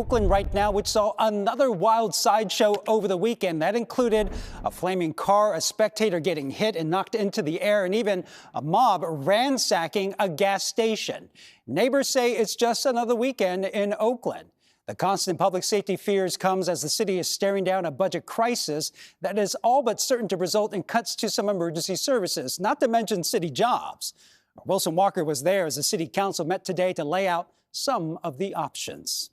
Oakland right now, which saw another wild sideshow over the weekend. That included a flaming car, a spectator getting hit and knocked into the air, and even a mob ransacking a gas station. Neighbors say it's just another weekend in Oakland. The constant public safety fears comes as the city is staring down a budget crisis that is all but certain to result in cuts to some emergency services, not to mention city jobs. Wilson Walker was there as the city council met today to lay out some of the options.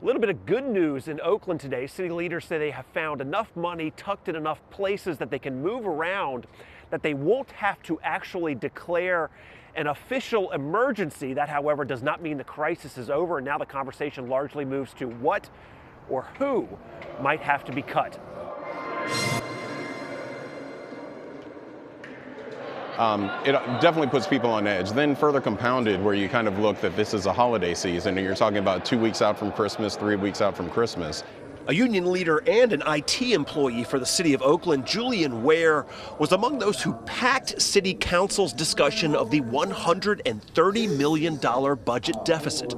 A little bit of good news in Oakland today. City leaders say they have found enough money tucked in enough places that they can move around, that they won't have to actually declare an official emergency. That, however, does not mean the crisis is over. And now the conversation largely moves to what or who might have to be cut. It definitely puts people on edge. Then further compounded where you kind of look that this is a holiday season and you're talking about 2 weeks out from Christmas, 3 weeks out from Christmas. A union leader and an IT employee for the city of Oakland, Julian Ware, was among those who packed city council's discussion of the $130 million budget deficit.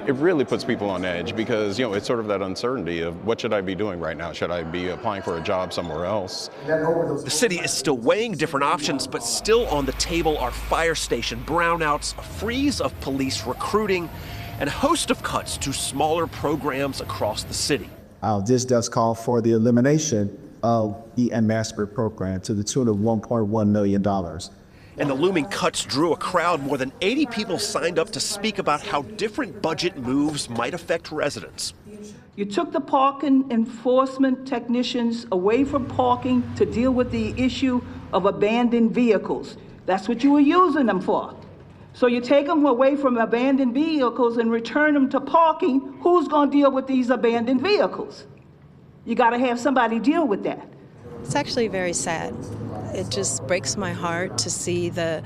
It really puts people on edge because, it's sort of that uncertainty of what should I be doing right now? Should I be applying for a job somewhere else? The city is still weighing different options, but still on the table are fire station brownouts, a freeze of police recruiting, and a host of cuts to smaller programs across the city. This does call for the elimination of the ambassador program to the tune of $1.1 million. And the looming cuts drew a crowd. More than 80 people signed up to speak about how different budget moves might affect residents. You took the parking enforcement technicians away from parking to deal with the issue of abandoned vehicles. That's what you were using them for. So you take them away from abandoned vehicles and return them to parking. Who's going to deal with these abandoned vehicles? You got to have somebody deal with that. It's actually very sad. It just breaks my heart to see the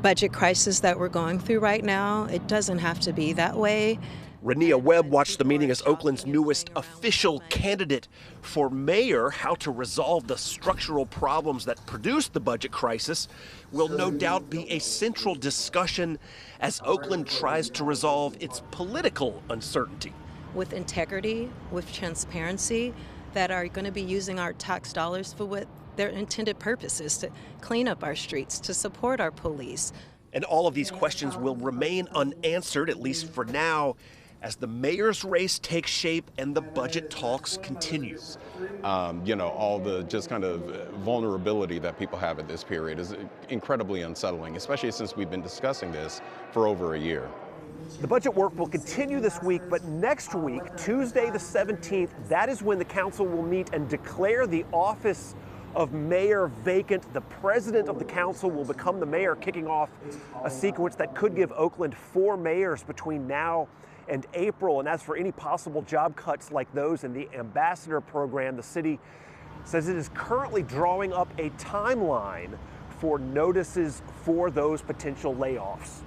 budget crisis that we're going through right now. It doesn't have to be that way. Rania Webb watched the meeting as Oakland's newest official candidate for mayor. How to resolve the structural problems that produced the budget crisis will no doubt be a central discussion as Oakland tries to resolve its political uncertainty. With integrity, with transparency, that are going to be using our tax dollars for what their intended purpose is, to clean up our streets, to support our police. And all of these questions will remain unanswered, at least for now, as the mayor's race takes shape and the budget talks continue. All the just kind of vulnerability that people have at this period is incredibly unsettling, especially since we've been discussing this for over a year. The budget work will continue this week, but next week, Tuesday the 17th, that is when the council will meet and declare the office of mayor vacant. The president of the council will become the mayor, kicking off a sequence that could give Oakland 4 mayors between now and April. And as for any possible job cuts like those in the ambassador program, the city says it is currently drawing up a timeline for notices for those potential layoffs.